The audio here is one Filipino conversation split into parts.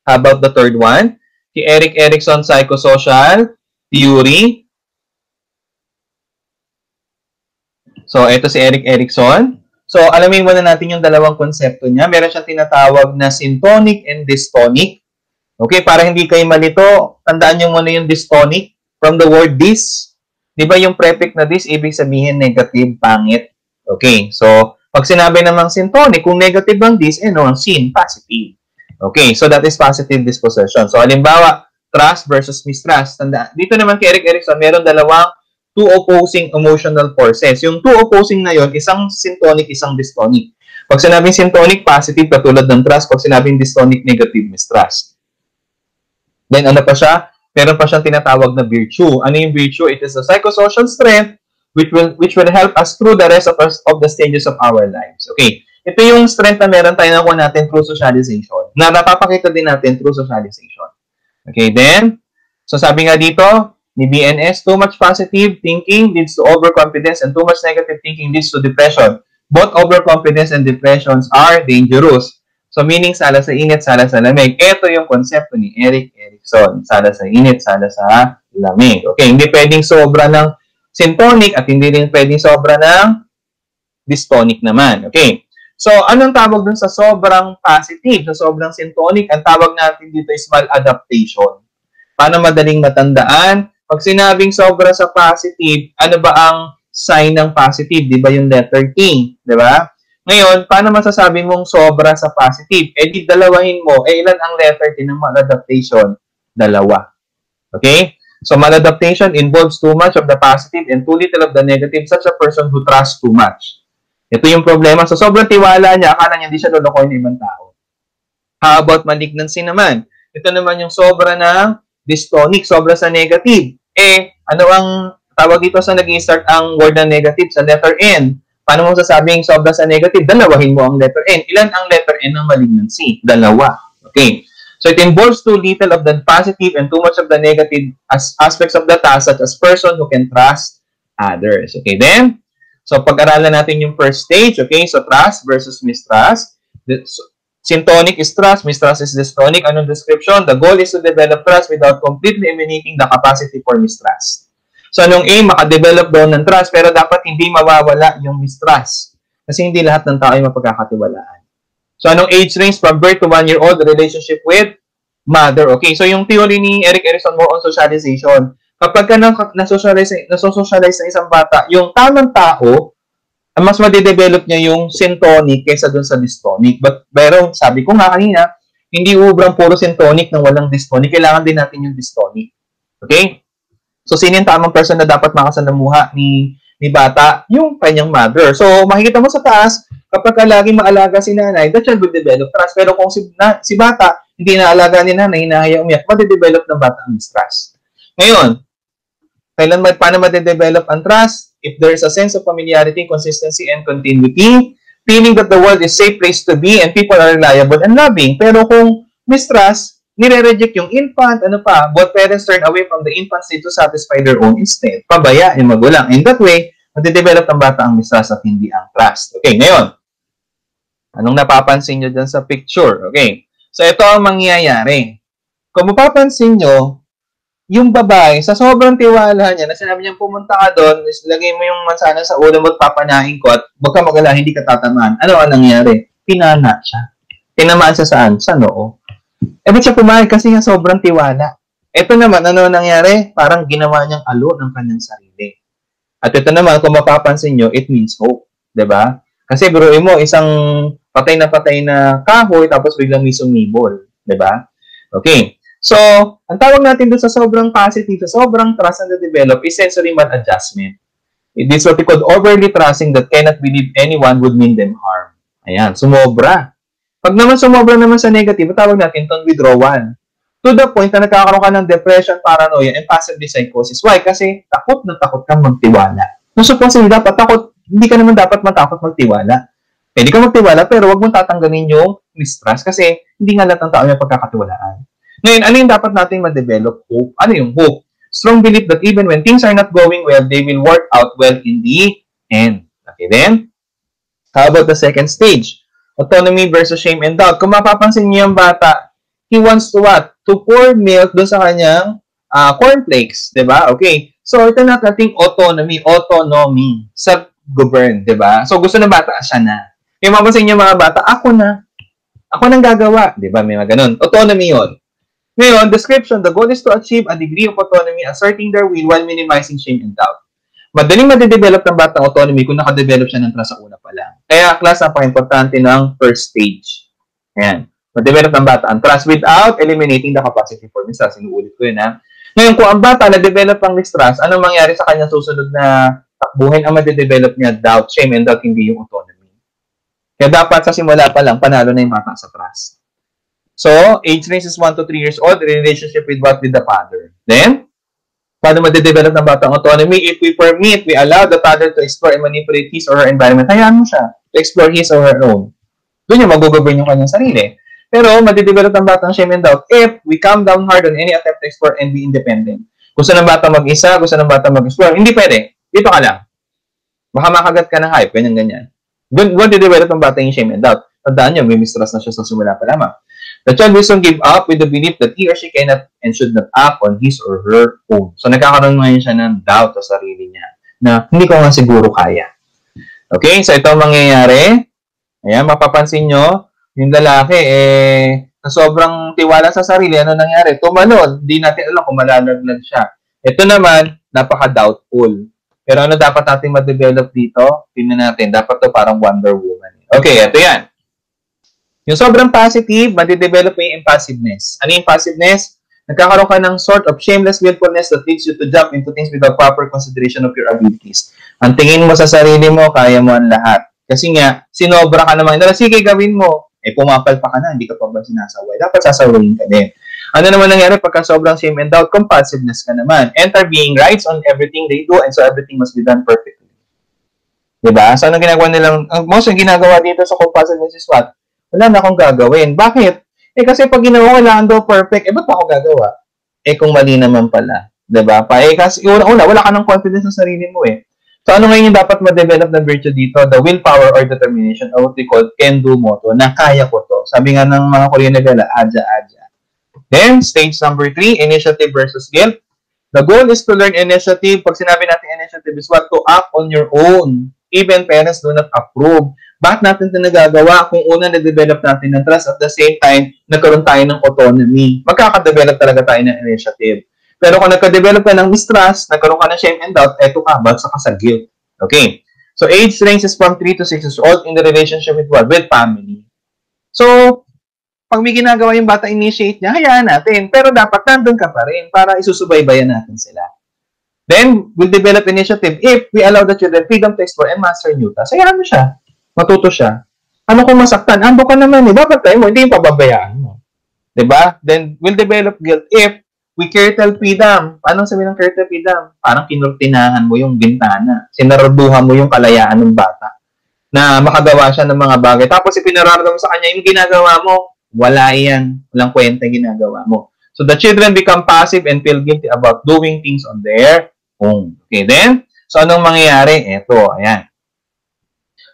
How about the third one? Si Erik Erikson, Psychosocial Theory. So, ito si Erik Erikson. So, alamin muna natin yung dalawang konsepto niya. Meron siyang tinatawag na syntonic and dystonic. Okay, para hindi kayo malito, tandaan nyo muna yung dystonic from the word dys. Di ba yung prefix na dys, ibig sabihin negative, pangit. Okay, so, pag sinabi namang syntonic, kung negative ang dys, ang syn, positive. Okay, so that is positive disposition. So, halimbawa, trust versus mistrust. Tandaan, dito naman kay Erik Erikson, meron dalawang two opposing emotional forces. Yung two opposing na yon, isang syntonic, isang dystonic. Pag sinabing syntonic, positive, katulad ng trust. Pag sinabing dystonic, negative, mistrust. Then, ano pa siya? Meron pa siyang tinatawag na virtue. Ano yung virtue? It is a psychosocial strength which will help us through the rest of the stages of our lives. Okay. Ito yung strength na meron tayo nakuha natin through socialization. Na napapakita din natin through socialization. Okay, then, so sabi nga dito, ni BNS, too much positive thinking leads to overconfidence and too much negative thinking leads to depression. Both overconfidence and depressions are dangerous. So, meaning, sala sa init, sala sa lamig. Ito yung konsepto ni Erik Erikson. Sala sa init, sala sa lamig. Okay, hindi pwedeng sobra ng syntonic at hindi rin pwedeng sobra ng dystonic naman. Okay. So, anong tawag dun sa sobrang positive, sa sobrang syntonic? Ang tawag natin dito is maladaptation. Paano madaling matandaan? Pag sinabing sobra sa positive, ano ba ang sign ng positive? Di ba yung letter T? Di ba? Ngayon, paano masasabi mong sobra sa positive? Eh, di dalawahin mo. Eh, ilan ang letter T ng maladaptation? Dalawa. Okay? So, maladaptation involves too much of the positive and too little of the negative, such a person who trusts too much. Ito yung problema. So, sobrang tiwala niya, akala niya hindi siya lulukoy ng ibang tao. How about malignancy naman? Ito naman yung sobra ng dystonic, sobra sa negative. Eh, ano ang tawag dito sa nag-i-start ang word na negative? Sa letter N. Paano mo sasabing sobra sa negative? Dalawahin mo ang letter N. Ilan ang letter N ng malignancy? Dalawa. Okay. So, it involves too little of the positive and too much of the negative aspects of the task, such as person who can trust others. Okay, then, so pag-aralan natin yung first stage. Okay, so trust versus mistrust. Syntonic is trust, mistrust is dystonic. Anong description? The goal is to develop trust without completely eliminating the capacity for mistrust. So, anong aim? Makadevelop daw ng trust, pero dapat hindi mawawala yung mistrust. Kasi hindi lahat ng tao ay mapagkakatiwalaan. So, anong age range? From birth to 1 year old, relationship with mother. Okay, so yung theory ni Erik Erikson more on socialization. Kapag ka nasocialize ng isang bata, yung tamang tao, mas madidevelop niya yung syntonic kaysa dun sa dystonic. Pero sabi ko nga kanina, hindi ubrang puro syntonic nang walang dystonic. Kailangan din natin yung dystonic. Okay? So, sino yung tamang person na dapat makasalamuha ni bata? Yung kanyang mother. So, makikita mo sa taas, kapag laging maalaga si nanay, that child will develop trust. Pero kung si bata, hindi naalaga ni nanay, hinahaya umiyak, madidevelop ng bata ang mistrust. Ngayon, paano madidevelop ang trust? If there is a sense of familiarity, consistency, and continuity, feeling that the world is a safe place to be and people are reliable and loving. Pero kung mistrust, nire-reject yung infant, both parents turn away from the infant state to satisfy their own instinct. Pabaya yung magulang. In that way, madidevelop ng bata ang mistrust at hindi ang trust. Okay, ngayon, anong napapansin nyo dyan sa picture? Okay, so ito ang mangyayari. Kung mapapansin nyo, yung babae, sa sobrang tiwala niya, na sinabi niya pumunta ka doon, lagay mo yung mansana sa ulo mo at papanahin ko at huwag ka mag-alala, hindi ka tatamaan. Ano ang nangyari? Pinana siya. Tinamaan siya saan? Sa noo. Ba't siya pumayag? Kasi nga sobrang tiwala. Ito naman, ano nangyari? Parang ginawa niyang alo ng kanyang sarili. At ito naman, kung mapapansin nyo, it means hope. Diba? Kasi biruin mo, isang patay na kahoy, tapos biglang may sumibol. Diba? Okay. So, ang tawag natin doon sa sobrang positive, sa sobrang trust na develop is sensory maladjustment. It is what we call overly trusting that cannot believe anyone would mean them harm. Ayan, sumobra. Pag naman sumobra naman sa negative, tawag natin itong withdrawal. To the point na nagkakaroon ka ng depression, paranoia, and possibly psychosis. Why? Kasi takot na takot kang magtiwala. So, supposedly, hindi ka naman dapat matakot magtiwala. Pwede ka magtiwala, pero wag mong tatanggalin yung mistrust kasi hindi nga lahat ng tao yung pagkakatiwalaan. Ngayon, ano yung dapat natin ma-develop? Hope. Ano yung hope? Strong belief that even when things are not going well, they will work out well in the end. Okay, then? How about the second stage? Autonomy versus shame and doubt. Kung mapapansin niyo yung bata, he wants to what? To pour milk doon sa kanyang cornflakes, di ba? Okay. So, ito na nating autonomy, self-govern, di ba? So, gusto ng bata, siya na. Kaya mapasin niyo mga bata, ako nang gagawa, di ba? May mga ganun. Autonomy yon. Ngayon, description, the goal is to achieve a degree of autonomy, asserting their will while minimizing shame and doubt. Madaling madidevelop ng batang autonomy kung nakadevelop siya ng trust sa una pa lang. Kaya, class, napaka-importante ng first stage. Ayan. Madevelop ng bata ang trust without eliminating the capacity for mistrust. Sinuulit ko yun, ha? Ngayon, kung ang bata na-develop ang mistrust, anong mangyari sa kanyang susunod na takbuhin? Ang madedevelop niya, doubt, shame, and doubt, hindi yung autonomy. Kaya dapat sa simula pa lang, panalo na yung bata sa trust. So, age range is 1 to 3 years old, relationship with what? With the father. Then, paano madedevelop ng batang autonomy? If we permit, we allow the father to explore and manipulate his or her environment. Hayaan mo siya to explore his or her own. Doon yung mag-govern yung kanyang sarili. Pero, madedevelop ng batang shame and doubt if we calm down hard on any attempt to explore and be independent. Gusto ng bata mag-isa, gusto ng bata mag-explore. Hindi pwede. Dito ka lang. Baka makagat ka ng hype, ganyan-ganyan. Doon develop ng bata yung shame and doubt. Tandaan nyo, may mistrust na siya sa simula pa lamang. The child will soon give up with the belief that he or she cannot and should not act on his or her own. So, nagkakaroon ngayon siya ng doubt sa sarili niya na hindi ko nga siguro kaya. Okay? So, ito ang mangyayari. Ayan, mapapansin nyo, yung lalaki, na sobrang tiwala sa sarili, ano nangyari? Tumalon. Hindi natin alam kung malalaglag siya. Ito naman, napaka-doubtful. Pero ano dapat natin ma-develop dito? Tingnan natin. Dapat to parang Wonder Woman. Okay, ito yan. Yung sobrang positive, madidevelop mo yung impassiveness. Ano yung impassiveness? Nagkakaroon ka ng sort of shameless willfulness that leads you to jump into things without proper consideration of your abilities. Ang tingin mo sa sarili mo, kaya mo ang lahat. Kasi nga, sinobra ka naman. Sige, gawin mo. Pumapalpa ka na, hindi ka pa ba sinasaway? Dapat sasawayin ka din. Ano naman nangyari pagka sobrang shame and doubt? Compulsiveness ka naman. Enter being rights on everything they do and so everything must be done perfectly. Diba? So, ano ginagawa nilang, most yung ginagawa dito sa compulsiveness is what? Wala na akong gagawin. Bakit? Kasi pag ginawa ko kailangan daw perfect, ba't pa ako gagawa? Kung mali naman pala. Diba? Kasi una, wala ka ng confidence sa sarili mo So, ano ngayon yung dapat ma-develop na virtue dito? The willpower or determination or what we call can-do motto na kaya ko to. Sabi nga ng mga Korean nagala, aja-aja. Then, stage number 3, initiative versus guilt. The goal is to learn initiative. Pag sinabi natin initiative is what? To act on your own. Even parents do not approve. Bakit natin ito nagagawa kung una na-develop natin ng trust at the same time, nagkaroon tayo ng autonomy? Magkakadevelop talaga tayo ng initiative. Pero kung nagka-develop ka ng mistrust, nagkaroon ka ng shame and doubt, eto ka, bagsak ka sa guilt. Okay. So, age range is from 3 to 6 years old in the relationship with what? With family. So, pag may ginagawa yung bata, initiate niya, hayaan natin. Pero dapat nandun ka pa rin para isusubaybayan natin sila. Then, we'll develop initiative if we allow the children freedom to explore and master new tasks. Hayaan mo siya. Matuto siya. Ano kung masaktan? Ando ka naman Dapat tayo mo, hindi yung pababayaan mo. Diba? Then, we'll develop guilt if we curtail freedom. Anong sabihin ng curtail freedom? Parang kinurtinahan mo yung bintana. Sinaraduhan mo yung kalayaan ng bata na makagawa siya ng mga bagay. Tapos, ipinararamdam mo sa kanya, yung ginagawa mo, wala yan. Walang kwenta ginagawa mo. So, the children become passive and feel guilty about doing things on their own. Okay, then? So, anong mangyayari? Eto, ayan.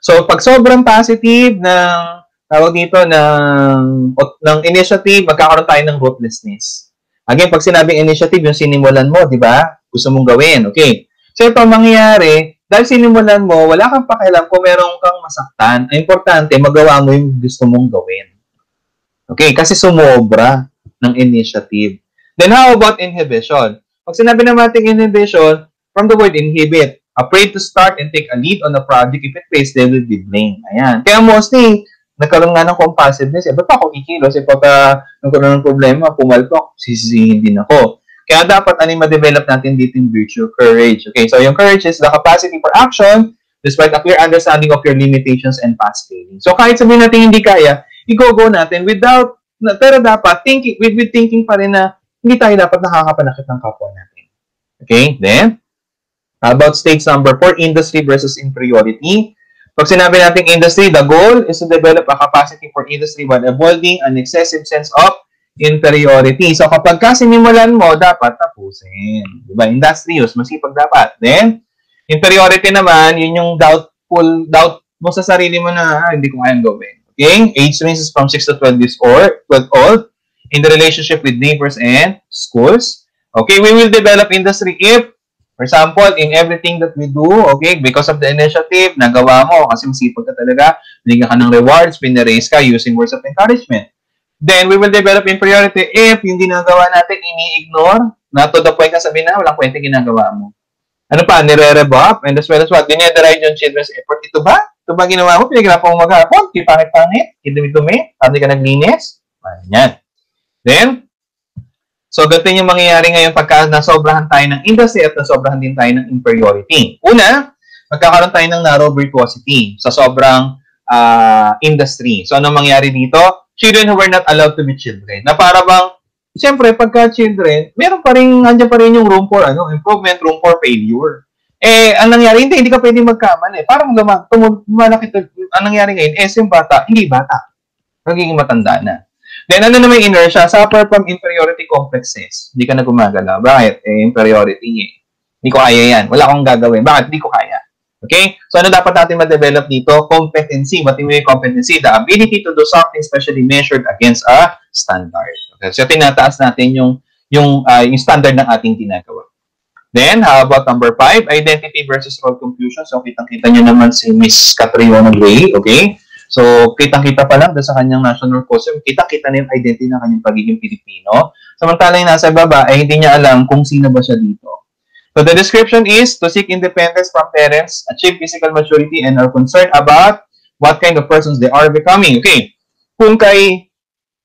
So, pag sobrang positive ng tawag dito ng initiative, magkakaroon tayo ng ruthlessness. Again, pag sinabing initiative, yung sinimulan mo, di ba? Gusto mong gawin. Okay. So, ito mangyayari, dahil sinimulan mo, wala kang pakialam kung meron kang masaktan. Ang importante, magawa mo yung gusto mong gawin. Okay. Kasi sumobra ng initiative. Then, how about inhibition? Pag sinabi natin inhibition, from the word inhibit, afraid to start and take a lead on a project. If it fails, they will be blamed. Ayan. Kaya mostly, nagkaroon nga ng compulsiveness. Ba't pa ako kikilos? Pagka nagkaroon ng problema, pumalpak, sisisihin din ako. Kaya dapat ma-develop natin dito yung virtue, courage. Okay, so yung courage is the capacity for action despite a clear understanding of your limitations and past failings. So kahit sabihin natin hindi kaya, i-go natin pero dapat with thinking pa rin na hindi tayo dapat nakakapanakit ng kapwa natin. Okay, then, how about stage number 4, industry versus inferiority? Pag sinabi natin industry, the goal is to develop a capacity for industry while avoiding an excessive sense of inferiority. So, kapag sinimulan mo, dapat tapusin. Diba? Industrious, masipag dapat. Then, inferiority naman, yun yung doubt mo sa sarili mo na, hindi ko kayang gawin. Okay? Age range is from 6 to 12 years old. in the relationship with neighbors and schools. Okay, we will develop industry if, for example, in everything that we do, okay, because of the initiative, nagawa mo, kasi masipag ka talaga, binigyan ka ng rewards, pinaraise ka using words of encouragement. Then, we will develop in priority if yung ginagawa natin, ini-ignore, na to the point ka sabihin na, walang kwenta ginagawa mo. Ano pa, nire-rev up, and as well as what, dinederide yung children's effort. Ito ba? Ito ba ginawa mo? Pinagirapan mo mag-aapon? Di pangit-pangit? Idumi-dumi? Hindi ka naglinis? Yan. Then, so, ganito yung mangyayari ngayon pagka nasobrahan tayo ng industry at nasobrahan din tayo ng inferiority. Una, magkakaroon tayo ng narrow virtuosity sa sobrang industry. So, anong mangyayari dito? Children who were not allowed to be children. Na para bang, siyempre, pagka children, meron pa rin, andyan pa rin yung room for improvement, room for failure. Ang nangyari, hindi ka pwedeng magkamali. Parang malaki, ang nangyari ngayon, yung bata, hindi bata. Nagiging matanda na. Then, ano naman yung inertia? Suffer from inferiority complexes. Hindi ka na gumagala. Bakit? Inferiority eh. Hindi ko kaya yan. Wala akong gagawin. Bakit? Hindi ko kaya. Okay? So, ano dapat natin ma-develop dito? Competency. What do you mean competency? The ability to do something specially measured against a standard. Okay? So, tinataas natin yung standard ng ating ginagawa. Then, how about number 5? Identity versus role confusion. So, kitang-kita nyo naman si Miss Catriona Gray. Okay? So, kitang-kita pa lang sa kanyang national costume, kitang-kita na yung identity ng kanyang pagiging Pilipino. Samantalang nasa baba, ay hindi niya alam kung sino ba siya dito. So, the description is to seek independence from parents, achieve physical maturity, and are concerned about what kind of persons they are becoming. Okay. Kung kay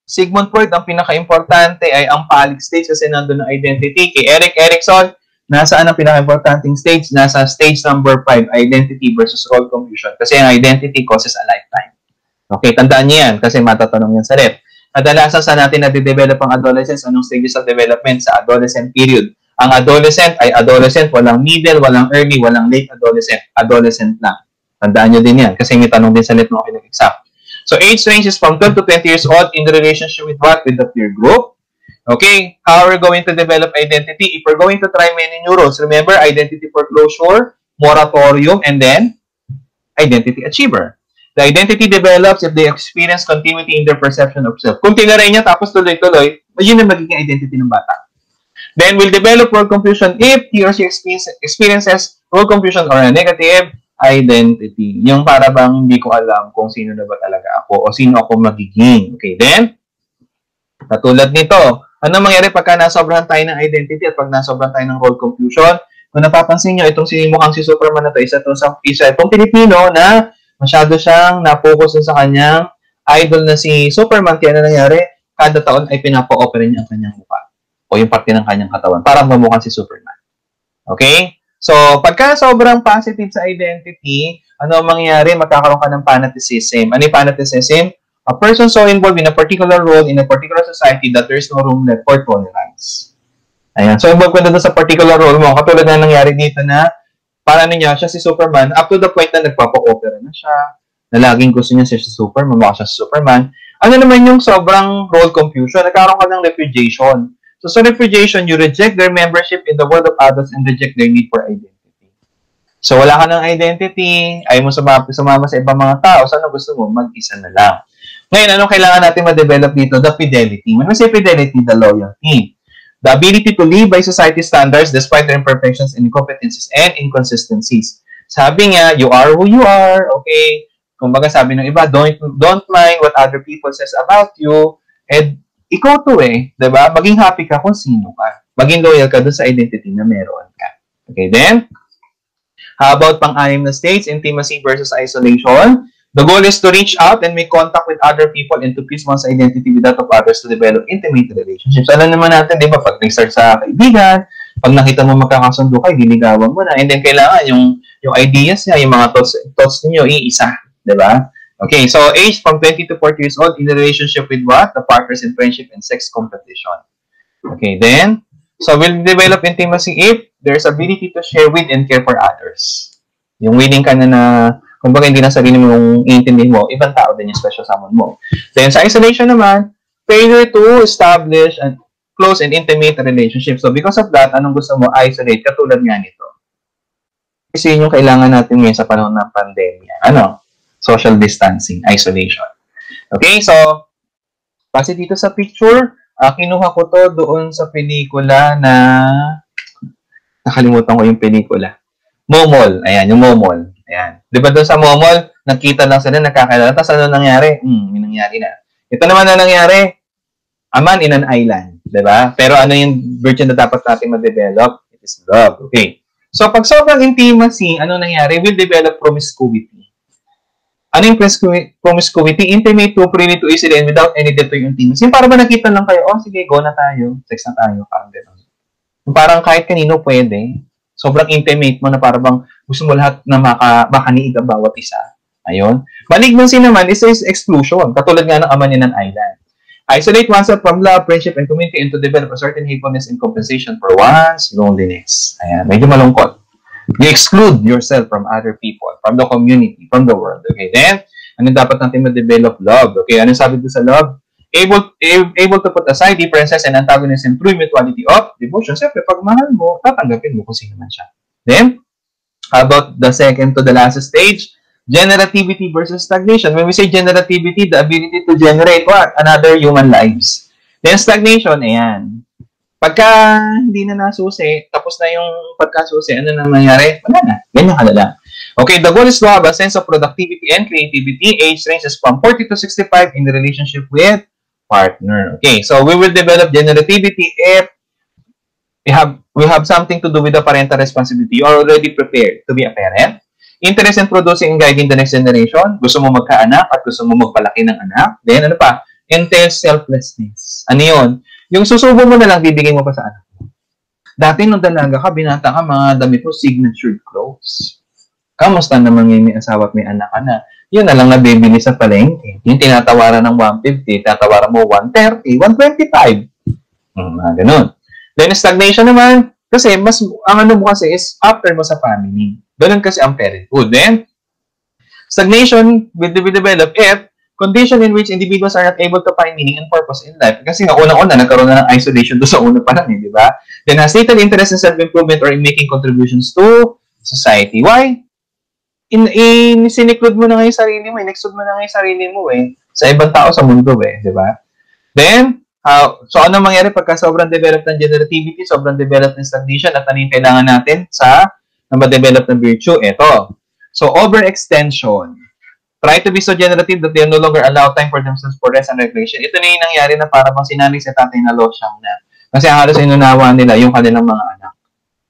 Sigmund Freud, ang pinaka-importante ay ang phallic stage kasi nandun ng identity. Kay Erik Erikson, nasaan ang pinaka-importanting stage? Nasa stage number 5, identity versus role confusion. Kasi ang identity causes a lifetime. Okay, tandaan niyo yan kasi matatanong yan sa rep. Kadalasan sa natin na-develop ang adolescence, anong stages of development sa adolescent period? Ang adolescent ay adolescent, walang middle, walang early, walang late adolescent. Adolescent lang. Tandaan niyo din yan kasi may tanong din sa rep ng exam. So, age range is from 12 to 20 years old in the relationship with what? With the peer group. Okay, how are we going to develop identity? If we're going to try many neurons, remember, identity foreclosure, moratorium, and then identity achiever. The identity develops if they experience continuity in their perception of self. Kung tinaray niya tapos tuloy-tuloy, yun ang magiging identity ng bata. Then, we'll develop role confusion if he or she experiences role confusion or a negative identity. Yung para bang hindi ko alam kung sino na ba talaga ako o sino ako magiging. Okay, then, katulad nito, ano mangyari pagka nasobrahan tayo ng identity at pag nasobrahan tayo ng role confusion? Kung napapansin nyo, itong mukhang si Superman na ito, itong Pilipino na masyado siyang na-focus sa kanyang idol na si Superman. Kaya na nangyari, kada taon ay pinapa-opera niya ang kanyang mukha o yung parte ng kanyang katawan para mamukhang si Superman. Okay? So, pagka sobrang positive sa identity, ano ang mangyayari? Magkakaroon ka ng fanaticism. Ano yung fanaticism? A person so involved in a particular role in a particular society that there is no room left for tolerance. Ayan. So, involved ka na doon sa particular role mo. Katulad na nangyari dito na para niya, siya si Superman, up to the point na nagpapa-opera na siya, na laging gusto niya siya si Superman, mukha siya si Superman. Ano naman yung sobrang role confusion? Nagkaroon ka ng repudiation. So, sa repudiation, you reject their membership in the world of adults and reject their need for identity. So, wala ka ng identity, ayaw mo sumama sa ibang mga tao, saan gusto mo? Mag-isa na lang. Ngayon, anong kailangan natin ma-develop dito? The fidelity. When we say fidelity, the loyalty. The ability to live by society standards despite their imperfections, incompetencies, and inconsistencies. Sabi nga, you are who you are, okay? Kumbaga sabi ng iba, don't mind what other people says about you, and ikaw to diba? Maging happy ka kung sino ka. Maging loyal ka dun sa identity na meron ka. Okay, then, how about pang-anim na states, intimacy versus isolation? The goal is to reach out and make contact with other people and to piece one's identity with that of others to develop intimate relationships. Alam naman natin, di ba, pag nag-start sa kaibigan, pag nakita mo magkakasundo kayo, diligawan mo na. And then, kailangan yung ideas niya, yung mga thoughts niyo, iisa. Di ba? Okay, so age from 20 to 40 years old in the relationship with what? The partners in friendship and sex competition. Okay, then, so we'll develop intimacy if there's ability to share with and care for others. Yung willing ka na kumbaga hindi na sarili mo yung iintindihin mo, ibang tao din yung special someone mo. Then sa isolation naman, failure to establish a close and intimate relationship. So because of that, anong gusto mo? Isolate, katulad nga nito. Kasi yun yung kailangan natin ngayon sa panahon ng pandemya. Ano? Social distancing, isolation. Okay, so, kasi dito sa picture, Kinuha ko to doon sa pelikula na nakalimutan ko yung pelikula. Momol. Ayan, yung Momol. Ayan. Di ba doon sa Momol, nakita lang sila, nakakilala. Tapos ano nangyari? May nangyari na. Ito naman na nangyari, a man in an island. Di ba? Pero ano yung virtue na dapat natin ma-develop? It is love. Okay. So, pag sobrang intimacy, ano nangyari? We'll develop promiscuity. Ano yung promiscuity? Intimate to, freely to, easily, and without any depth to yung intimacy. Yung parang ba nakita lang kayo, oh, sige, go na tayo. Sex na tayo. Parang gano'n. Yung parang kahit kanino pwede. Sobrang intimate mo na parang bang gusto mo lahat na makaniig ang bawat isa. Ayun. Malignancy naman is exclusion. Katulad nga ng Aman in an Island. Isolate oneself from love, friendship, and community and to develop a certain hatefulness and compensation for one's loneliness. Ayan. Medyo malungkot. You exclude yourself from other people, from the community, from the world. Okay, then, ano dapat natin ma-develop? Love. Okay, ano sabi doon sa love? Able to put aside differences and antagonism through mutuality of devotion. Siyempre, pag mahal mo, tatanggapin mo kung sino man siya. Then, how about the second to the last stage? Generativity versus stagnation. When we say generativity, the ability to generate what? Another human lives. Then, stagnation, ayan. Pagka hindi na nasusi, tapos na yung pagkasusi, ano na nangyari? Wala na. Ganyan ka na lang. Okay, the goal is to have a sense of productivity and creativity. Age ranges from 40 to 65 in the relationship with partner. Okay, so we will develop generativity if we have something to do with the parental responsibility. You are already prepared to be a parent. Interest in producing and guiding the next generation. Gusto mo magkaanak at gusto mo magpalaki ng anak. Then, ano pa? Entails selflessness. Ano yun? Yung susubo mo na lang, bibigay mo pa sa anak mo. Dati nung dalaga ka, binata ka, mga damit mo, signature clothes. Kamusta naman yung may asawa at may anak ka na? Yun na lang nabibili sa palengke. Yung tinatawaran ng 150, tatawaran mo 130, 125. Ganun. Then stagnation naman, kasi mas, ang ano mo kasi is after mo sa family. Ganun kasi ang parenthood. Then, stagnation will develop if condition in which individuals are not able to find meaning and purpose in life. Kasi nga, unang-una, nagkaroon na ng isolation doon sa una pa lang, di ba? Then, has little interest in self-improvement or in making contributions to society. Why? Siniclude mo na nga yung sarili mo, inexclude mo na nga yung sarili mo sa ibang tao sa mundo di ba? Then, so ano mangyari pagka sobrang developed ng generativity, sobrang developed ng stagnation, at ano yung kailangan natin na ma-develop ng virtue? Ito. So, overextension. Try to be so generative that they no longer allow time for themselves for rest and recreation. Ito na yung nangyari na para bang sinanay sa tatay na losyang na. Kasi halos inunawa nila yung kanilang mga anak.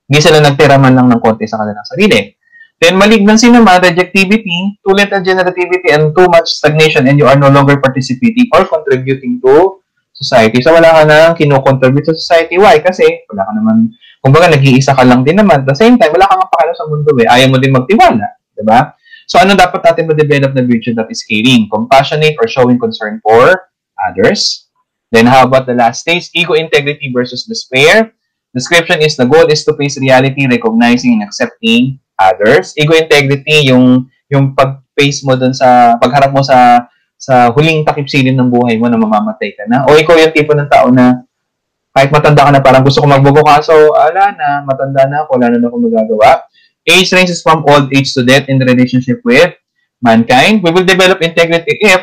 Hindi sila nagtira man lang ng konti sa kanilang sarili. Then, malignancy naman, rejectivity, too little generativity, and too much stagnation, and you are no longer participating or contributing to society. So, wala ka na kino-contribute sa society. Why? Kasi, wala ka naman, kumbaga, nag-iisa ka lang din naman. At the same time, wala kang pakialam sa mundo Ayaw mo din magtiwala. Diba? So, ano dapat natin ma-develop na virtue that is caring? Compassionate or showing concern for others. Then, how about the last stage? Ego integrity versus despair. Description is the goal is to face reality, recognizing and accepting others. Ego integrity, yung pag-face mo dun sa, pagharap mo sa huling takip-silim ng buhay mo na mamamatay ka na. O ikaw yung tipo ng tao na kahit matanda ka na parang gusto ko magbubukaso, ala na, matanda na ako, wala na ako magagawa. Age ranges from old age to death in the relationship with mankind. We will develop integrity if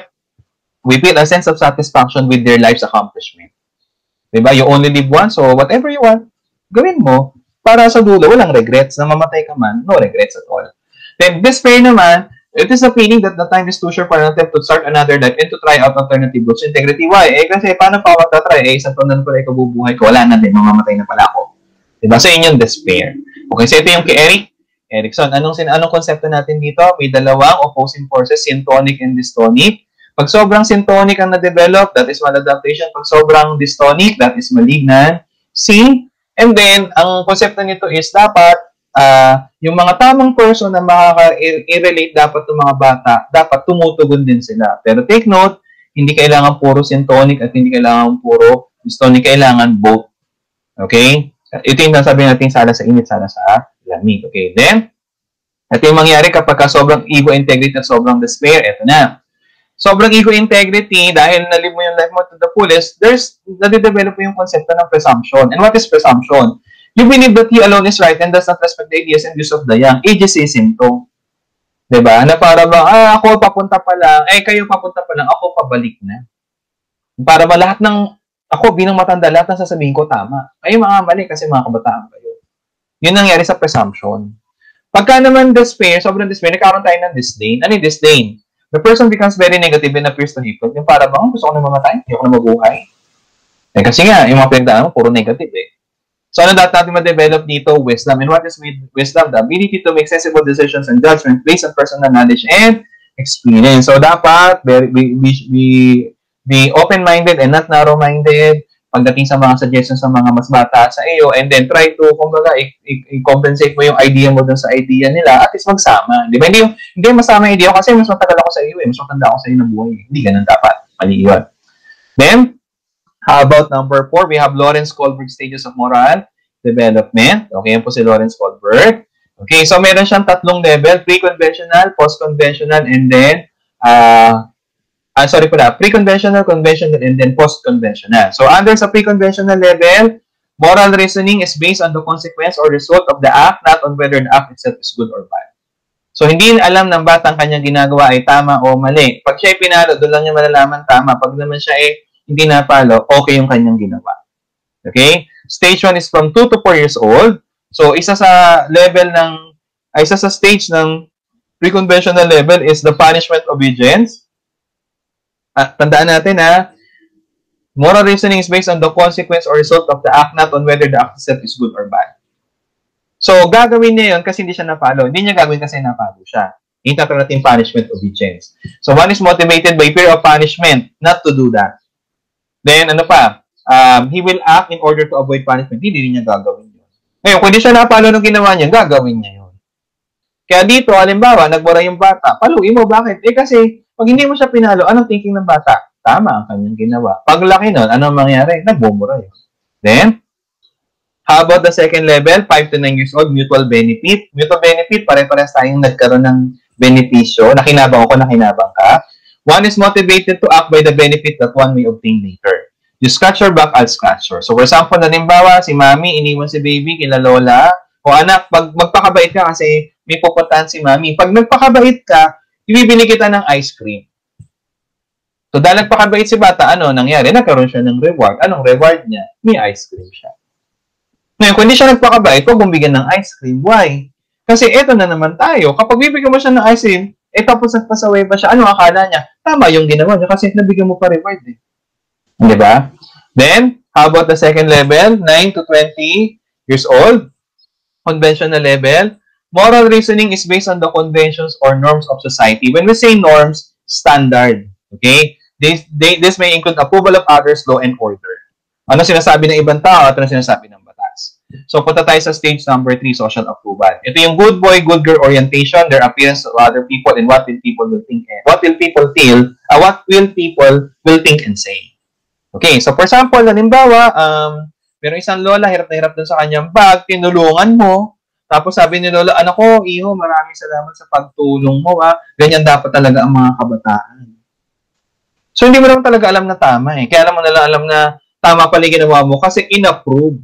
we feel a sense of satisfaction with their life's accomplishment. Diba? You only live once, so whatever you want, gawin mo. Para sa dulo, walang regrets. Na mamatay ka man, no regrets at all. Then, despair naman, it is a feeling that the time is too short for an attempt to start another life and to try out alternative routes. Integrity, why? Kasi paano pa ako magta-try? Isang taon na pala ikaw bubuhay ko, wala na din, mamamatay na pala ako. Diba? So, yun yung despair. Okay, so ito yung kay Erikson. Anong konsepto natin dito? May dalawang opposing forces, syntonic and dystonic. Pag sobrang syntonic ang na-develop, that is maladaptation. Pag sobrang dystonic, that is malignant. And then, ang konsepto nito is dapat, yung mga tamang person na makaka-relate dapat ng mga bata, dapat tumutugon din sila. Pero take note, hindi kailangan puro syntonic at hindi kailangan puro dystonic, kailangan both. Okay? Ito yung nasabi natin, sala sa init, sala sa lamig. Okay? Then, ito yung mangyari kapag sobrang ego integrity at sobrang despair, ito na. Sobrang ego integrity, dahil nalive mo yung life mo to the fullest, nade-develop mo yung konsepto ng presumption. And what is presumption? You believe that you alone is right and does not respect the ideas and views of the young. Ageism to. Diba? Na para ba, ako papunta pa lang, kayo papunta pa lang, ako pabalik na. Para ba lahat ng ako bilang matanda, lahat ng sasabihin ko tama. Ay, mga mali kasi mga kabataan kayo. Yun nangyari sa presumption. Pagka naman despair, sobrang despair, nagkaroon tayo ng disdain. Ano yung disdain? The person becomes very negative and appears to hypocrite. Yung para bang, gusto ko na mamatay, hindi ako na mabuhay. Eh, kasi nga, yung mga pinagdaan mo, puro negative eh. So, ano dapat natin ma-develop dito? Wisdom. And what is wisdom? The ability to make sensible decisions and judgment based on personal knowledge and experience. So, dapat be open-minded and not narrow-minded pagdating sa mga suggestions sa mga mas bata sa iyo, and then try to, kumbaga, i-compensate mo yung idea mo dun sa idea nila, at least magsama. Di ba? Hindi masama yung idea ko kasi mas matagal ako sa iyo eh. Mas matanda ako sa iyo ng buhay. Hindi ganun dapat. Mali yun. Then, how about number 4? We have Lawrence Kohlberg stages of moral development. Okay, yan po si Lawrence Kohlberg. Okay, so meron siyang tatlong level, pre-conventional, post-conventional, and then, pre-conventional, conventional, and then post-conventional. So, under sa pre-conventional level, moral reasoning is based on the consequence or result of the act, not on whether the act itself is good or bad. So, hindi alam ng batang kanyang ginagawa ay tama o mali. Pag siya ay pinalo, doon lang niya malalaman tama. Pag naman siya ay hindi napalo, okay yung kanyang ginawa. Okay? Stage 1 is from 2 to 4 years old. So, isa sa stage ng pre-conventional level is the punishment obedience. Tandaan natin moral reasoning is based on the consequence or result of the act, not on whether the act itself is good or bad. So, gagawin niya yun kasi hindi siya napalo. Hindi niya gagawin kasi napalo siya. Yung tatawag natin punishment obedience. So, one is motivated by fear of punishment, not to do that. Then, he will act in order to avoid punishment. Hindi niya gagawin yun. Ngayon, kung hindi siya napalo ng ginawa niya, gagawin niya yun. Kaya dito, halimbawa, nagbura yung bata. Paluin mo, bakit? Kasi, pag hindi mo siya pinalo, anong thinking ng bata? Tama ang kanyang ginawa. Pag laki nun, anong mangyari? Nagbumura yun. Then, how about the second level? 5 to 9 years old, mutual benefit. Mutual benefit, pare-parehas tayong nagkaroon ng benepisyo. Nakinabang ako, nakinabang ka. One is motivated to act by the benefit that one may obtain later. You scratch your back, I'll scratch yours. So, for example, halimbawa, si mami, iniwan si baby kila lola. O anak, magpakabait ka kasi may pupuntahan si mami. Pag nagpakabait ka, ibibili kita ng ice cream. So, dahil nagpakabait si bata, ano nangyari? Nagkaroon siya ng reward. Anong reward niya? May ice cream siya. Ngayon, kung hindi siya nagpakabait, huwag mong bigyan ng ice cream. Why? Kasi eto na naman tayo. Kapag bibigyan mo siya ng ice cream, tapos nagpasaway pa siya, ano akala niya? Tama yung ginawa niya kasi nabigyan mo pa reward eh. Di ba? Then, how about the second level? 9 to 20 years old. Conventional level. Moral reasoning is based on the conventions or norms of society. When we say norms, standard. Okay? This may include approval of others, law, and order. Ano sinasabi ng ibang tao at ano sinasabi ng batas. So, punta tayo sa stage number 3, social approval. Ito yung good boy, good girl orientation, their appearance to other people, and what will people will think and what will people will think and say. Okay, so for example, halimbawa, meron isang lola, hirap na hirap dun sa kanyang bag, tinulungan mo, tapos sabi ni lola, anak ko, iho, maraming salamat sa pagtulong mo, ganyan dapat talaga ang mga kabataan. So, hindi mo naman talaga alam na tama eh. Kaya naman nalang alam na tama pala yung ginawa mo kasi in-approve.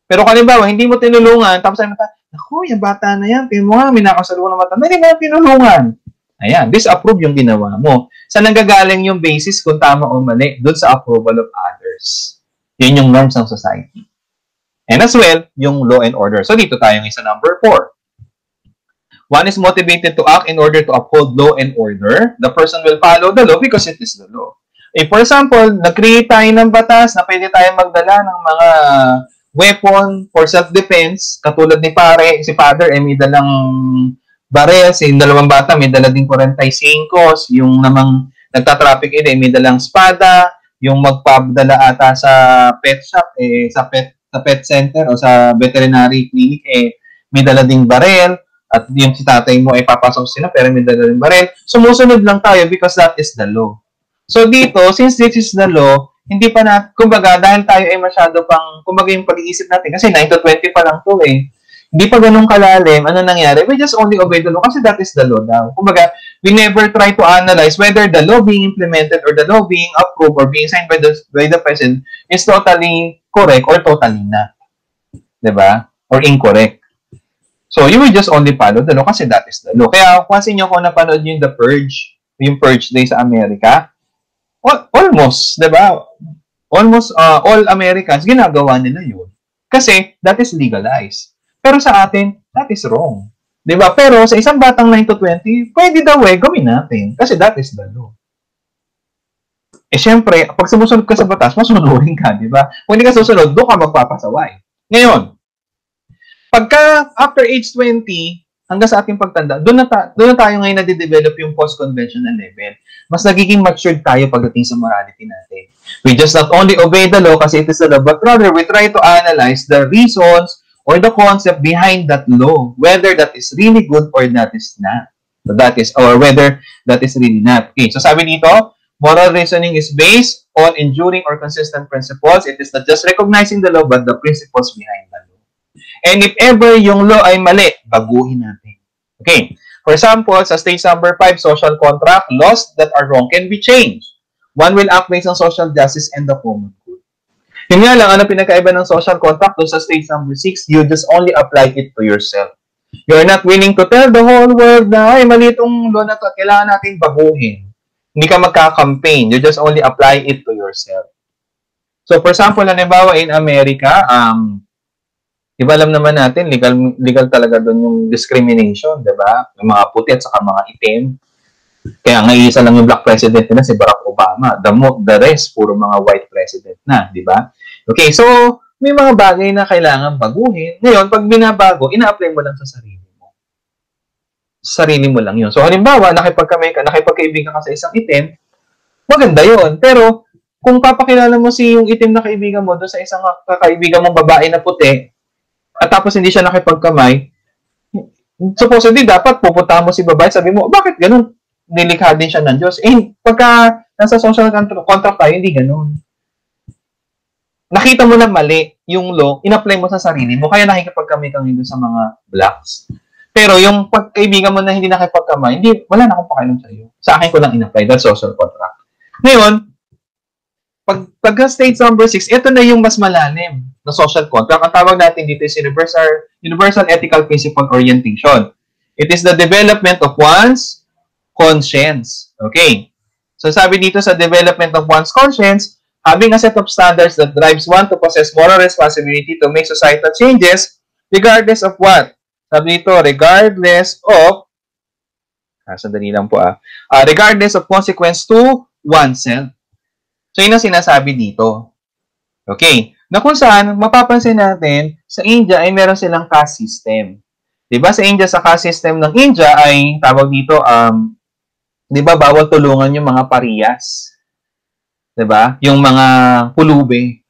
Pero halimbawa, hindi mo tinulungan, tapos sabi mo, naku, yung bata na yan, tingin mo nga, may nakasaluhan ng mata, hindi mo tinulungan. Ayan, disapprove yung ginawa mo. Saan nanggagaling yung basis kung tama o mali? Doon sa approval of others. Yun yung norms ng society. And as well, yung law and order. So, dito tayo ng isa number 4. One is motivated to act in order to uphold law and order. The person will follow the law because it is the law. For example, nag-create tayo ng batas na pwede tayo magdala ng mga weapon for self-defense. Katulad ni si father, may dalang barel, si dalawang bata, may dala din 45, yung namang nagtatraffic may dalang espada, yung magpapadala ata sa pet shop, sa pet center o sa veterinary clinic, may dala ding barel, at yung si tatay mo papasok sila, pero may dala ding barel. Sumusunod lang tayo because that is the law. So dito, since this is the law, hindi pa natin, kumbaga, dahil tayo ay masyado pang, kumbaga yung pag-iisip natin, kasi 9 to 20 pa lang to Hindi pa ganun kalalim. Ano nangyari? We just only obey the law kasi that is the law daw. Kumbaga, we never try to analyze whether the law being implemented or the law being approved or being signed by the president is totally correct or totally not. Diba? Or incorrect. So, you will just only follow the law kasi that is the law. Kaya, kung nyo kung napanood nyo yung Purge Day sa Amerika, almost, diba? Almost all Americans, ginagawa nila yun. Kasi that is legalized. Pero sa atin, that is wrong. Diba? Pero sa isang batang 9 to 20, pwede daw gawin natin. Kasi that is the law. Eh, syempre, pag sumusunod ka sa batas, masunurin ka, di ba? Kung hindi ka susunod, doon ka magpapasaway. Ngayon, pagka after age 20, hanggang sa ating pagtanda, doon na tayo ngayon na-develop yung post-conventional level. Mas nagiging matured tayo pagdating sa morality natin. We just not only obey the law kasi it is the law, but rather we try to analyze the reasons or the concept behind that law, whether that is really good or that is not. So that is, or whether that is really not. Okay, so sabi dito, moral reasoning is based on enduring or consistent principles. It is not just recognizing the law, but the principles behind the law. And if ever yung law ay mali, baguhin natin. Okay. For example, sa stage number 5, social contract, laws that are wrong can be changed. One will act based on social justice and the common good. Yun nga lang, ano pinakaiba ng social contract doon sa stage number 6, you just only apply it to yourself. You're not willing to tell the whole world na, ay, mali itong law na to, kailangan natin baguhin. Hindi ka magka-campaign. You just only apply it to yourself. So, for example, halimbawa in America, diba alam naman natin, legal talaga doon yung discrimination, diba? Yung mga puti at saka mga itim. Kaya nga isa lang yung black president nila, si Barack Obama. The rest, puro mga white president na, diba? Okay, so, may mga bagay na kailangan baguhin. Ngayon, pag binabago, ina-apply mo lang sa sarili mo. Sa sarili mo lang yun. So, halimbawa, nakipagkaibigan ka sa isang itim, maganda yun. Pero, kung papakilala mo yung itim na kaibigan mo doon sa isang kaibigan mong babae na puti, at tapos hindi siya nakipagkamay, supposedly dapat pupuntahan mo si babae, sabi mo, bakit ganun? Nilikha din siya ng Diyos. Eh, pagka nasa social contract tayo, hindi ganun. Nakita mo na mali yung law, in-apply mo sa sarili mo, kaya nakikipagkamay kang doon sa mga blacks. Pero yung pagkaibigan mo na hindi nakipagkamay, wala na akong pakialam sa iyo. Sa akin ko lang in-apply, that's social contract. Ngayon, pagka stage number 6, ito na yung mas malalim na social contract. Ang tawag natin dito is universal ethical principle orientation. It is the development of one's conscience. Okay. So sabi dito sa development of one's conscience, having a set of standards that drives one to possess moral responsibility to make societal changes regardless of what? Sabi dito, regardless of sandali lang po regardless of consequence to oneself. So, yun ang sinasabi dito. Okay. Na kung saan, mapapansin natin, sa India ay meron silang caste system. Diba? Sa India, sa caste system ng India ay, tawag dito, diba, bawal tulungan yung mga pariyas. Diba? Yung mga pulube.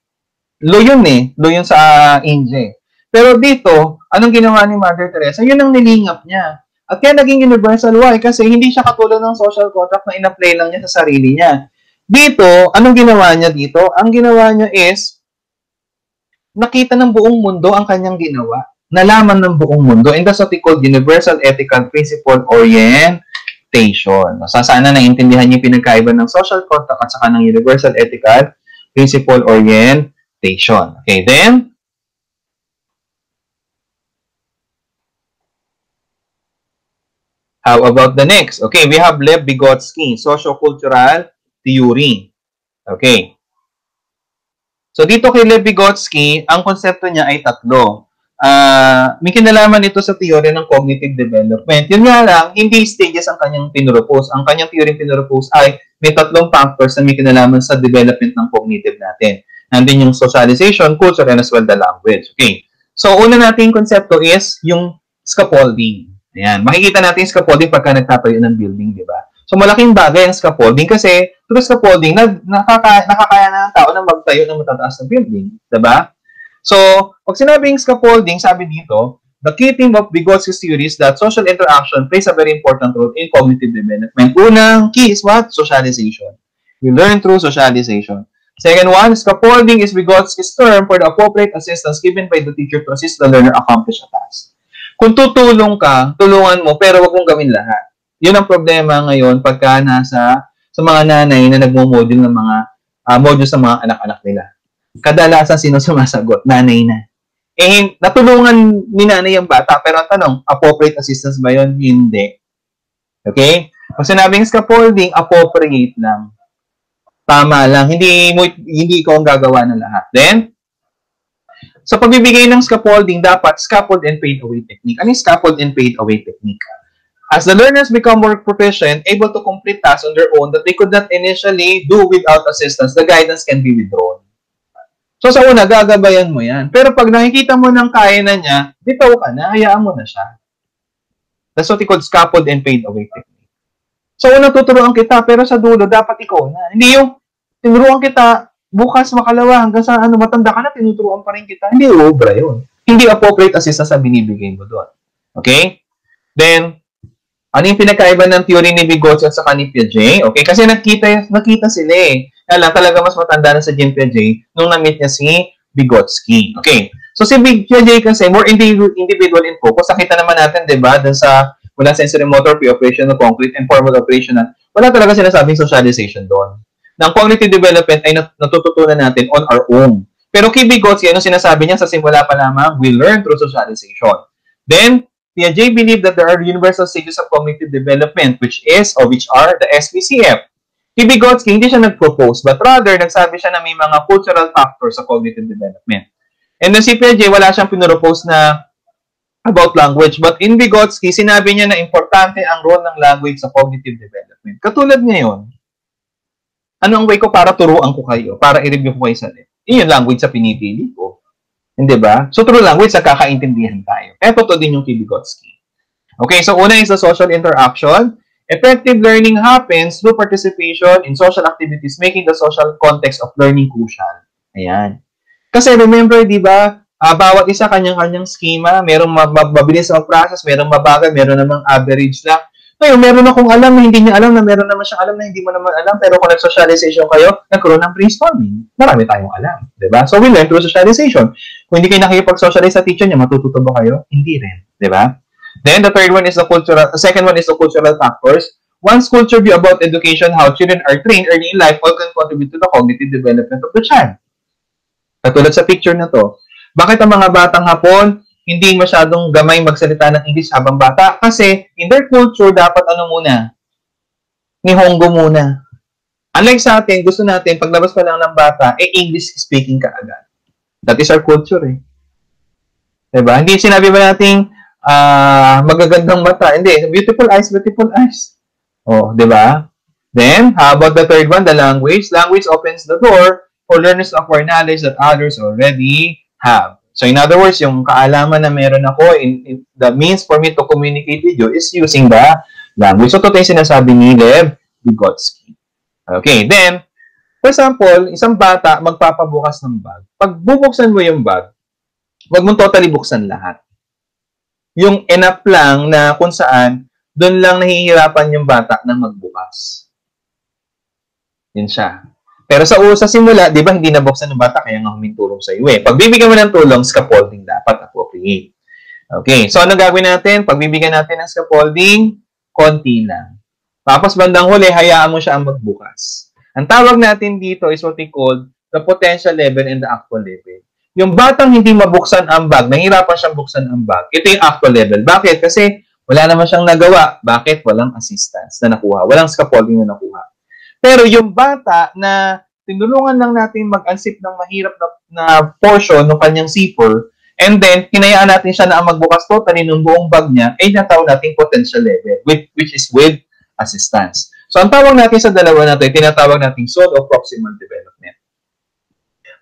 Law yun Law yun sa India. Pero dito, anong ginawa ni Mother Teresa? Yun ang nilingap niya. At kaya naging universal. Why? Kasi hindi siya katulad ng social contract na in-apply lang niya sa sarili niya. Dito, anong ginawa niya dito? Ang ginawa niya is, nakita ng buong mundo ang kanyang ginawa. Nalaman ng buong mundo. And that's what we call Universal Ethical Principle Orientation. So, sana naiintindihan niyo yung pinagkaiba ng social contract at saka ng Universal Ethical Principle Orientation. Okay, then, how about the next? Okay, we have Lev Vygotsky, Socio-Cultural Theory. Okay. So, dito kay Lev Vygotsky, ang konsepto niya ay tatlo. May kinalaman ito sa theory ng cognitive development. Yun nga lang, hindi stages ang kanyang pinropose. Ang kanyang theory pinropose ay may tatlong factors na may kinalaman sa development ng cognitive natin. Nandun yung socialization, culture, and as well the language. Okay. So, una nating konsepto is yung scaffolding. Ayan. Makikita natin yung scaffolding pagka nagtatayo ng building, di ba? So, malaking bagay ang scaffolding kasi through scaffolding, nakakaya na ng tao na magtayo ng matataas na building. Diba? So, pag sinabing scaffolding, sabi dito, the key theme of Vygotsky's theory is that social interaction plays a very important role in cognitive development. Unang key is what? Socialization. We learn through socialization. Second one, scaffolding is Vygotsky's term for the appropriate assistance given by the teacher to assist the learner accomplish a task. Kung tutulong ka, tulungan mo, pero wag mong gawin lahat. Yun ang problema ngayon pagka sa mga nanay na nagmo-module ng mga module sa mga anak-anak nila. Kadalasan sino sumasagot? Nanay na. Eh, natulungan ni nanay yung bata, pero ang tanong, appropriate assistance ba yun? Hindi. Okay? Pag sinabing scaffolding, appropriate lang. Tama lang. Hindi ikaw ang gagawa ng lahat. Then, sa pagbibigay ng scaffolding, dapat scaffold and fade away technique. Ano yung scaffold and fade away technique? As the learners become more proficient, able to complete tasks on their own that they could not initially do without assistance, the guidance can be withdrawn. So sa una, gagabayan mo yan. Pero pag nakikita mo ng kaya na niya, bitaw ka na, hayaan mo na siya. That's what we call scaffold and fade away technique. So una, tuturuan kita, pero sa dulo, dapat ikaw na. Hindi yung tinuruan kita, bukas makalawa, hanggang sa matanda ka na, tinuturuan pa rin kita. Hindi obra yun. Hindi appropriate assistance sa binibigay mo doon. Okay? Then, ano yung pinakaiba ng theory ni Vygotsky at saka ni Piaget? Okay? Kasi nakita sila eh. Kaya lang, talaga mas matanda na sa Jean Piaget nung na-meet niya si Vygotsky. Okay. So, si Piaget kasi, more individual in focus. Nakita naman natin, di ba, dun sa wala sensory motor, pre-operational, concrete, and formal operational, wala talaga sinasabing socialization doon. Ng cognitive development ay natututunan natin on our own. Pero kay Vygotsky, ano sinasabi niya? Sa simula pa lamang, we learn through socialization. Then, Piaget believed that there are universal stages of cognitive development, which are the SPCF. Kay Vygotsky, hindi siya nag-propose, but rather, nagsabi siya na may mga cultural factors sa cognitive development. And then si Piaget, wala siyang pinropose na about language, but in Vygotsky, sinabi niya na importante ang role ng language sa cognitive development. Katulad ngayon, ano ang way ko para turuan ko kayo, para i-review ko kayo sa net? Yung language sa pinipili ko. Hindi ba? So, through language, nagkakaintindihan tayo. Kaya totoo din yung kay Vygotsky. Okay, so una is the social interaction. Effective learning happens through participation in social activities, making the social context of learning crucial. Ayan. Kasi remember, di ba, bawat isa kanyang-kanyang schema, merong mabilis ang process, merong mabagal, meron namang average lang. Ngayon, meron akong alam na hindi niya alam, na meron naman siyang alam na hindi mo naman alam, pero kung nag-socialization kayo, nagkaroon ng brainstorming. Marami tayong alam. Diba? So, we learn through socialization. Kung hindi kayo nakikipag-socialize sa teacher niya, matututo ba kayo? Hindi rin. Diba? Then, the second one is the cultural factors. One's culture view about education, how children are trained early in life, all can contribute to the cognitive development of the child. Katulad sa picture na to. Bakit ang mga batang Hapon, hindi masyadong gamay magsalita ng English habang bata? Kasi, in their culture, dapat muna? Nihongo muna. Unlike sa atin, gusto natin, paglabas pa lang ng bata, English speaking ka agad. That is our culture eh. Diba? Hindi sinabi ba natin, magagandang mata? Hindi. Beautiful eyes, beautiful eyes. Oh, diba? Then, how about the third one, the language? Language opens the door for learners to acquire knowledge that others already have. So, in other words, yung kaalaman na meron ako, the means for me to communicate with you is using the language. So, ito yung sinasabi ni Lev Vygotsky. Okay, then, for example, isang bata magpapabukas ng bag. Pag bubuksan mo yung bag, huwag mong totally buksan lahat. Yung enough lang na kung saan, doon lang nahihirapan yung bata na magbukas. Yun siya. Pero sa simula, di ba, hindi nabuksan ng bata, kaya nga humintulong sa iyo eh. Pag bibigyan mo ng tulong, scaffolding dapat appropriate. Okay, so ano gagawin natin? Pag bibigyan natin ng scaffolding, konti lang. Tapos bandang huli, hayaan mo siya ang magbukas. Ang tawag natin dito is what we call the potential level and the actual level. Yung batang hindi mabuksan ang bag, nahihirapan siyang buksan ang bag, ito yung actual level. Bakit? Kasi wala naman siyang nagawa. Bakit? Walang assistance na nakuha. Walang scaffolding na nakuha. Pero yung bata na tinulungan lang natin mag-unsip ng mahirap na portion ng kanyang zipper, and then hinayaan natin siya na ang magbukas totally ng buong bag niya, ay natawag natin potential level, which is with assistance. So, ang tawag natin sa dalawa na ito, tinatawag natin zone of proximal development.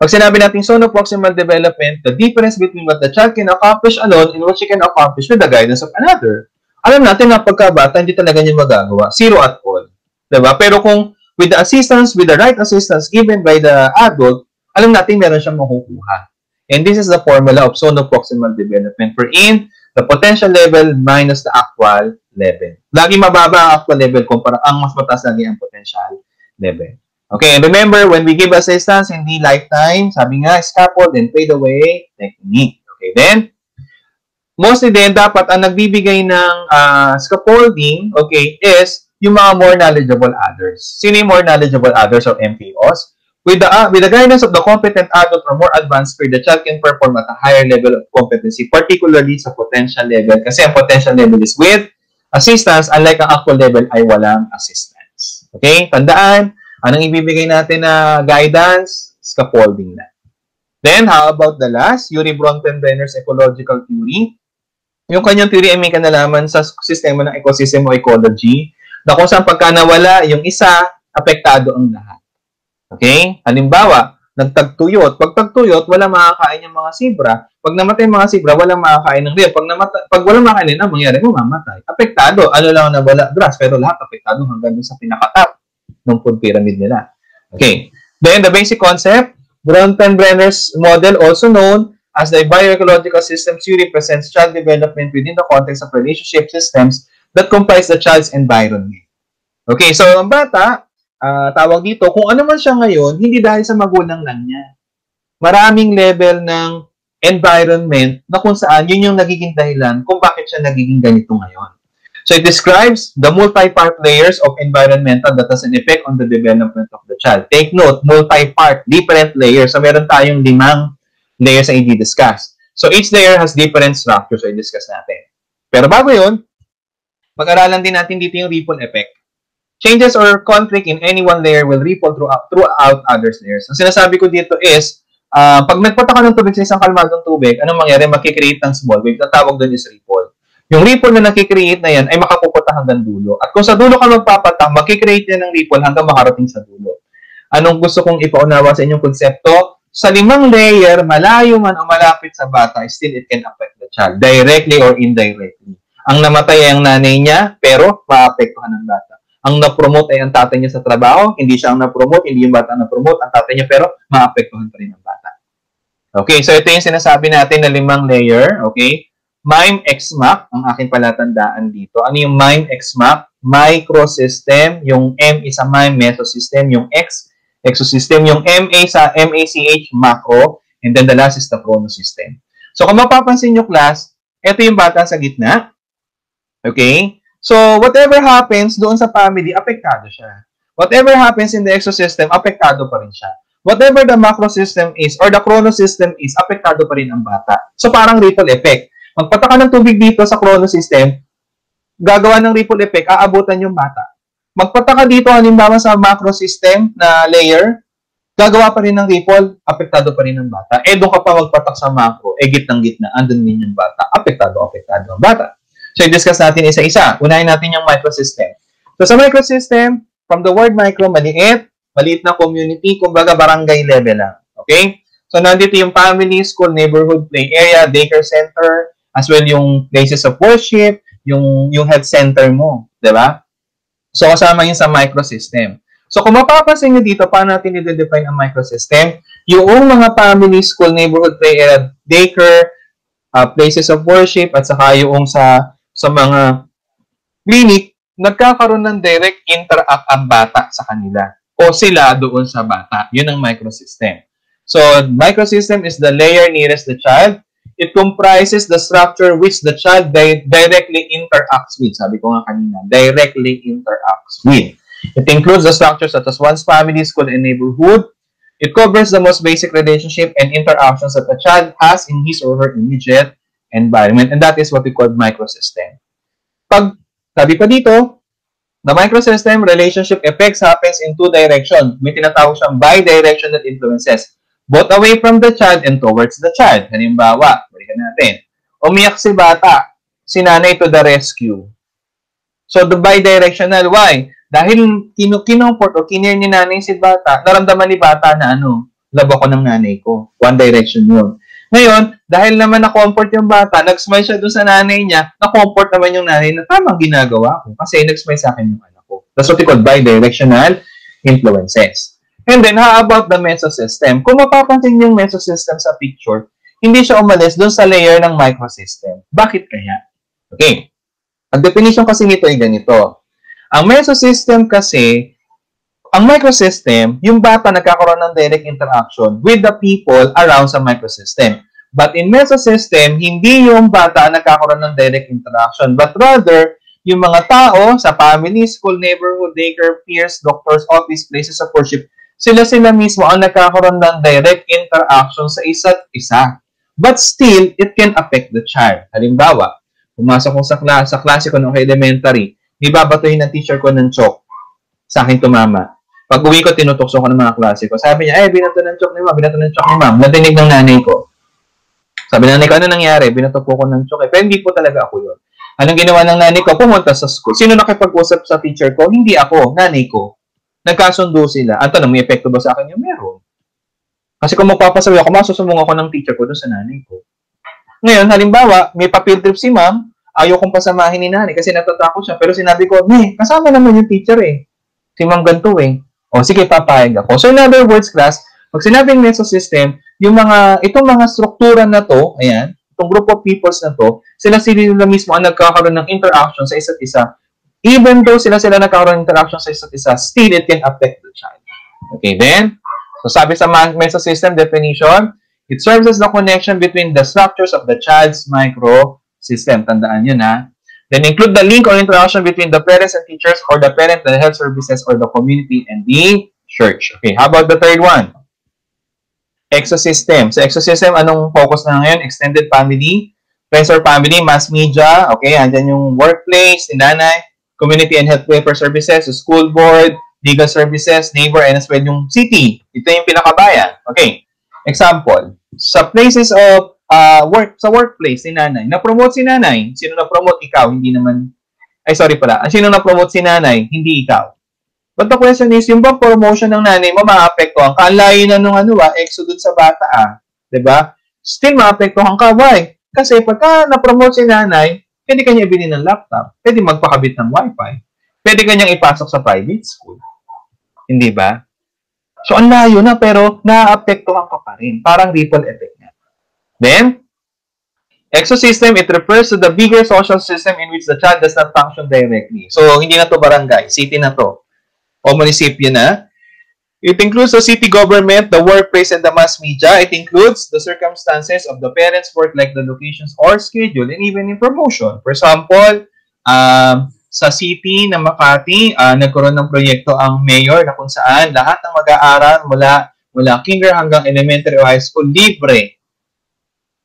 Pag sinabi natin zone of proximal development, the difference between what the child can accomplish alone and what she can accomplish with the guidance of another. Alam natin na pagkabata, hindi talaga niya magagawa. Zero at all. Diba? Pero kung with the assistance, with the right assistance given by the adult, alam natin meron siyang makukuha. And this is the formula of zone of proximal development wherein the potential level minus the actual level. Lagi mababa ang actual level kumpara ang mas mataas lagi ang potential level. Okay, and remember, when we give assistance, hindi lifetime, sabi nga, scaffold and fade away technique. Okay, then, mostly din, dapat ang nagbibigay ng scaffolding, okay, is yung mga more knowledgeable others. Sino yung more knowledgeable others or MPOs? With the guidance of the competent adult or more advanced peer, the child can perform at a higher level of competency, particularly sa potential level. Kasi ang potential level is with assistance, unlike ang actual level ay walang assistance. Okay? Tandaan, Anong ibibigay natin na guidance? Scaffolding na. Then, how about the last? Urie Bronfenbrenner's ecological theory. Yung kanyang theory ay may kanalaman sa sistema ng ecosystem o ecology na kung saan pagka nawala yung isa, apektado ang lahat. Okay? Halimbawa, nagtagtuyot. Pag tagtuyot, wala makakain yung mga zebra. Pag namatay yung mga zebra, wala makakain ng rio. Pag wala makakain, ang mangyari mo, mamatay. Apektado. Ano lang na wala? Grass. Pero lahat apektado hanggang dun sa pinakatap ng food pyramid nila. Okay. Then, the basic concept, Bronfenbrenner's model, also known as the bioecological system theory, presents child development within the context of relationship systems that comprise the child's environment. Okay, so ang bata, tawag dito, kung ano man siya ngayon, hindi dahil sa magulang lang niya. Maraming level ng environment na kung saan yun yung nagiging dahilan kung bakit siya nagiging ganito ngayon. So it describes the multi-part layers of environmental that has an effect on the development of the child. Take note, multi-part, different layers. So meron tayong 5 layers na i-discuss. So each layer has different structures, so i-discuss natin. Pero bago yun, pag-aralan din natin dito yung ripple effect. Changes or conflict in any one layer will ripple throughout other layers. Ang sinasabi ko dito is, pag nagpunta ka ng tubig sa isang kalmadong tubig, anong mangyari? Makikreate ng small wave. Ang tawag doon is ripple. Yung ripple na nakikreate na yan ay makapupunta hanggang dulo. At kung sa dulo ka magpapatang, makikreate yan ng ripple hanggang makarating sa dulo. Anong gusto kong ipaunawa sa inyong konsepto? Sa 5 layer, malayo man o malapit sa bata, still it can affect the child, directly or indirectly. Ang namatay ay ang nanay niya, pero maapektuhan ng bata. Ang na-promote ay ang tatay niya sa trabaho, hindi siya ang na-promote, hindi yung bata na-promote, ang tatay niya, pero maapektuhan pa rin ang bata. Okay, so ito yung sinasabi natin na 5 layer, okay? MIME XMAC, ang aking palatandaan dito. Ano yung MIME XMAC? Microsystem, yung M is a MIME mesosystem, yung X, exosystem, yung MA sa MACH, macro, and then the last is the chronosystem. So kung mapapansin nyo class, ito yung bata sa gitna. Okay? So whatever happens doon sa family, apektado siya. Whatever happens in the exosystem, apektado pa rin siya. Whatever the macro system is or the chronosystem is, apektado pa rin ang bata. So parang ripple effect. Magpataka ng tubig dito sa chronosystem, gagawa ng ripple effect, aabutan yung bata. Magpataka dito, halimbawa sa macro system na layer, gagawa pa rin ng ripple, apektado pa rin ng bata. Doon ka pa magpatak sa macro, gitnang-gitna, andun din yung bata. Apektado ang bata. So, i-discuss natin isa-isa. Unahin natin yung microsystem. So, sa microsystem, from the word micro, maliit na community, kumbaga barangay level lang. Okay? So, nandito yung family, school, neighborhood, play area, daycare center, as well yung places of worship, yung health center mo. Diba? So, kasama yun sa microsystem. So, kung mapapansin nyo dito, paano natin i-define ang microsystem? Yung mga family, school, neighborhood, play area, daycare, places of worship, at saka yung sa mga clinic, nagkakaroon ng direct interact ang bata sa kanila. O sila doon sa bata. Yun ang microsystem. So, microsystem is the layer nearest the child. It comprises the structure which the child directly interacts with. Sabi ko nga kanina, directly interacts with. It includes the structures such as one's family, school, and neighborhood. It covers the most basic relationship and interactions that the child has in his or her immediate environment. And that is what we call microsystem. Pag sabi pa dito, the microsystem relationship effects happens in 2 directions. May tinatawag siyang bidirectional influences. Both away from the child and towards the child. Halimbawa, balikan natin. Umiyak si bata, si nanay to the rescue. So, the bidirectional, why? Dahil kinumport o kinir ni nanay si bata, naramdaman ni bata na love ako ng nanay ko. One direction yun. Ngayon, dahil naman na-comfort yung bata, nag-smile siya doon sa nanay niya, na-comfort naman yung nanay na tamang ginagawa ko kasi nag-smile sa akin yung anak ko. That's what we call bidirectional influences. And then, how about the mesosystem? Kung mapapansin yung mesosystem sa picture, hindi siya umalis doon sa layer ng microsystem. Bakit kaya? Okay. Ang definition kasi nito ay ganito. Ang mesosystem kasi, ang microsystem, yung bata nagkakaroon ng direct interaction with the people around sa microsystem. But in mesosystem, hindi yung bata nagkakaroon ng direct interaction, but rather, yung mga tao sa family, school, neighborhood, daycare, peers, doctors, office, places of worship, sila mismo ang nagkakaroon ng direct interaction sa isa't isa. But still, it can affect the child. Halimbawa, pumasok ko sa klase ko nung elementary, ibabatuhin ng teacher ko ng chalk. Sa akin tumama. Pag uwi ko, tinutokso ko ng mga klase ko. Sabi niya, binato ng chok ni ma'am, binato ng chok ni ma'am. Natinig ng nanay ko. Sabi ng nanay ko, ano nangyari? Binato po ko ng chok. Pero hindi po talaga ako yun. Anong ginawa ng nanay ko? Pumunta sa school. Sino nakipag-usap sa teacher ko? Hindi ako, nanay ko. Nagkasundo sila. Ang tanong, may epekto ba sa akin yung meron? Kasi kung magpapasabi ako, masusumbong ako ng teacher ko doon sa nanay ko. Ngayon, halimbawa, may pa-field trip si ma'am, ayaw kong pasamahin ni nanay kasi natatakot siya. Pero sinabi ko, kasama naman yung teacher eh. Si ma'am ganito eh. O, sige, papayag ako. So, in other words, class, pag sinabing meso system, itong mga struktura na to, ayan, itong group of peoples na to, sila mismo ang nagkakaroon ng interaction sa isa't isa. Even though sila nagkakaroon ng interaction sa isa't isa, still it can affect the child. Okay, then, so sabi sa meso system definition, it serves as the connection between the structures of the child's microsystem. Tandaan yun, ha? Then include the link or interaction between the parents and teachers or the parent, the health services, or the community and the church. Okay, how about the third one? Exosystem. So, exosystem, anong focus na ngayon? Extended family, friends or family, mass media, okay, andyan yung workplace, nanay, community and health welfare services, school board, legal services, neighbor, and as well yung city. Ito yung pinakabayan. Okay, example, sa places of sa workplace si nanay. Na-promote si nanay. Sino na-promote? Ikaw. Hindi naman. Sino na-promote si nanay? Hindi ikaw. But the question is, yung ba promotion ng nanay mo maapektuhan ka? Ang layo na nung exodus sa bata Diba? Still maapektuhan ka. Why? Kasi pagka na-promote si nanay, pwede kanya ibili ng laptop. Pwede magpakabit ng wifi. Pwede kanyang ipasok sa private school. Hindi ba? So, ang layo na pero naapektuhan ka pa rin. Parang ripple effect. Then, exosystem, it refers to the bigger social system in which the child does not function directly. So, hindi na to barangay. City na to. O munisipyo na. It includes the city government, the workplace, and the mass media. It includes the circumstances of the parents' work like the locations or schedule and even in promotion. For example, sa city ng Makati, nagkaroon ng proyekto ang mayor na kung saan lahat ng mag-aaral mula kinder hanggang elementary o high school libre.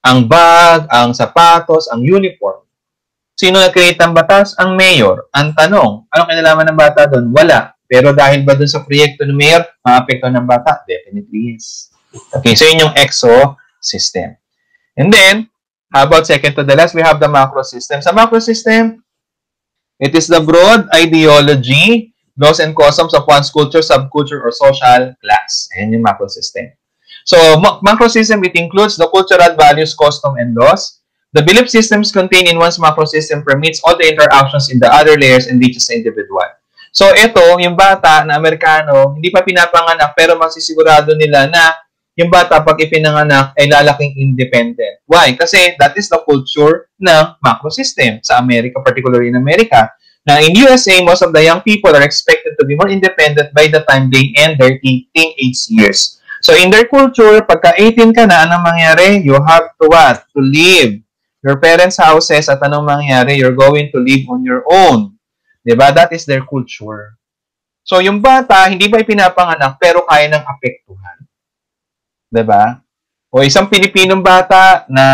Ang bag, ang sapatos, ang uniform. Sino nag-create ng batas? Ang mayor. Ang tanong, anong kinalaman ng bata doon? Wala. Pero dahil ba doon sa proyekto ng mayor, maapektuhan ng bata? Definitely yes. Okay, so yun yung exo-system. And then, how about second to the last, we have the macro system. Sa macro system, it is the broad ideology, laws and customs of one's culture, subculture, or social class. Ayan yung macro system. So, macro system, it includes the cultural values, custom, and laws. The belief systems contained in one's macro system permits all the interactions in the other layers and reaches the individual. So, ito, yung bata na Amerikano, hindi pa pinapanganak, pero masisigurado nila na yung bata pag ipinanganak ay lalaking independent. Why? Kasi that is the culture ng macro system sa Amerika, particularly in America. Now, in USA, most of the young people are expected to be more independent by the time they end their teenage years. So, in their culture, pagka 18 ka na, anong mangyari? You have to what? To leave your parents' houses at anong mangyari? You're going to live on your own. Diba? That is their culture. So, yung bata, hindi ba ipinapanganak, pero kaya ng apektuhan. Diba? O isang Pilipinong bata na,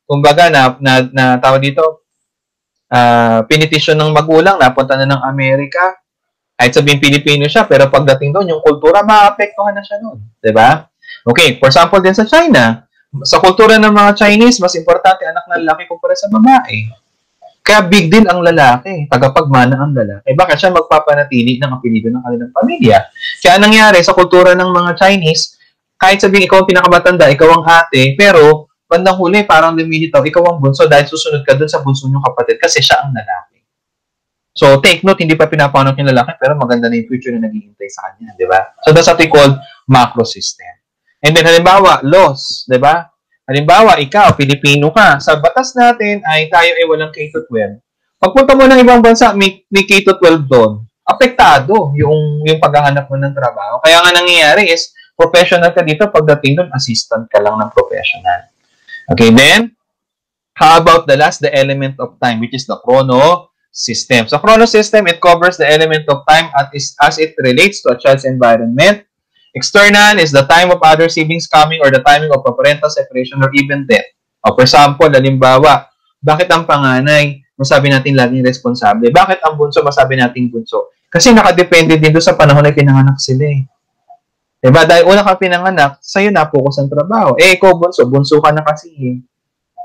kumbaga, na tawag dito, pinitisyon ng magulang, napunta na ng Amerika, kahit sabihin Pilipino siya, pero pagdating doon, yung kultura, maapektuhan na siya doon. Diba? Okay, for example din sa China, sa kultura ng mga Chinese, mas importante anak ng lalaki kumpara sa babae. Kaya big deal ang lalaki, tagapagmana ang lalaki. Bakit siya magpapanatili ng apelido ng kanilang pamilya? Kaya nangyari sa kultura ng mga Chinese, kahit sabihin ikaw ang pinakamatanda, ikaw ang ate, pero bandang huli, parang lumilitaw, ikaw ang bunso dahil susunod ka dun sa bunso niyong kapatid kasi siya ang lalaki. So, take note, hindi pa pinapanganak yung lalaki, pero maganda na yung future na naghihintay sa kanya, di ba? So, that's what we call macro system. And then, halimbawa, laws, di ba? Halimbawa, ikaw, Pilipino ka. Sa batas natin ay tayo ay walang K-12. Pagpunta mo ng ibang bansa, may K-12 doon. Apektado yung paghahanap mo ng trabaho. Kaya nga nangyayari is, professional ka dito, pagdating doon, assistant ka lang ng professional. Okay, then, how about the last, the element of time, which is the chrono system. So, chrono system, it covers the element of time as it relates to a child's environment. External is the time of other siblings coming or the timing of a parental separation or even death. O, for example, halimbawa, bakit ang panganay, masabi natin laging responsable? Bakit ang bunso, masabi natin bunso? Kasi nakadepende din doon sa panahon na pinanganak sila eh. Diba? Dahil una ka pinanganak, sa'yo na-focus ang trabaho. Eh, ikaw bunso ka na kasi eh.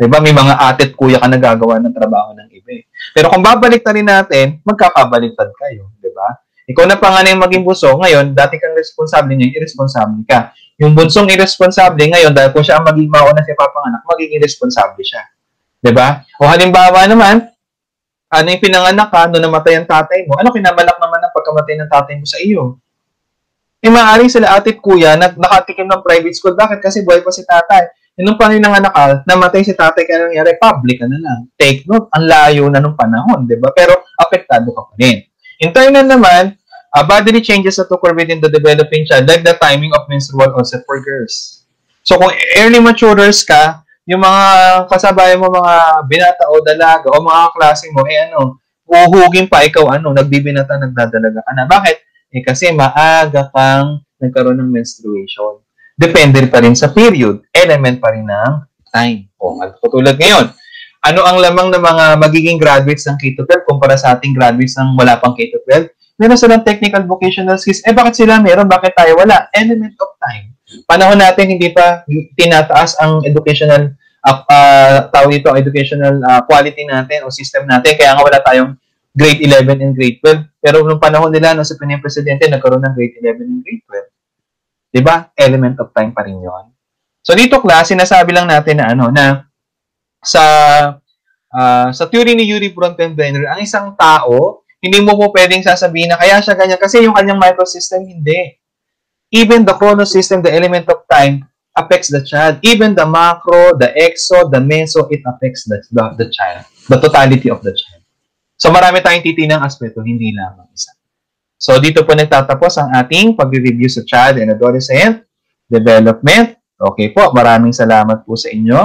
Diba? May mga ate at kuya ka na gagawa ng trabaho ng iba eh. Pero kung babalik na rin natin, magkakabaliktad kayo. Diba? Ikaw na pa nga na yung maging bunso, ngayon, dati kang responsable niya, irresponsable ka. Yung bunsong irresponsable, ngayon, dahil kung siya ang maging mauna siya papanganak, magiging irresponsable siya. Diba? O halimbawa naman, ano yung pinanganak ka, doon namatay ang tatay mo, ano kinamalak naman ang pagkamatay ng tatay mo sa iyo? Eh, maaaring sila ate at kuya nakatikim ng private school. Bakit? Kasi buhay pa si tatay. E nung pananganak ka, namatay si tatay, kaya nangyari, public ka na lang. Take note, ang layo na nung panahon, di ba? Pero apektado ka pa rin. Internal naman, bodily changes that occur within the developing child, like the timing of menstrual onset for girls. So kung early maturers ka, yung mga kasabayan mo, mga binata o dalaga o mga klase mo, eh ano, uhugin pa ikaw, ano, nagbibinata, nagdadalaga ka na. Bakit? Eh kasi maaga kang nagkaroon ng menstruation. Depende pa rin sa period. Element pa rin ng time. O, katulad ngayon, ano ang lamang ng mga magiging graduates ng K-12 kumpara sa ating graduates ng wala pang K-12? Meron silang technical vocational skills. Eh bakit sila meron? Bakit tayo wala? Element of time. Panahon natin hindi pa tinataas ang educational tawag ito, educational quality natin o system natin. Kaya nga wala tayong grade 11 and grade 12. Pero nung panahon nila, nung sa Pinoy Presidente, nagkaroon ng grade 11 and grade 12. Diba? Element of time pa rin yun. So dito, class, sinasabi lang natin na ano, na sa theory ni Yuri Bronfenbrenner, ang isang tao, hindi mo po pwedeng sasabihin na kaya siya ganyan kasi yung kanyang microsystem, hindi. Even the chronosystem, the element of time, affects the child. Even the macro, the exo, the meso, it affects the child. The totality of the child. So, marami tayong titinang aspeto, hindi lamang isa. So, dito po nagtatapos ang ating pag-review sa child and adolescent development. Okay po, maraming salamat po sa inyo.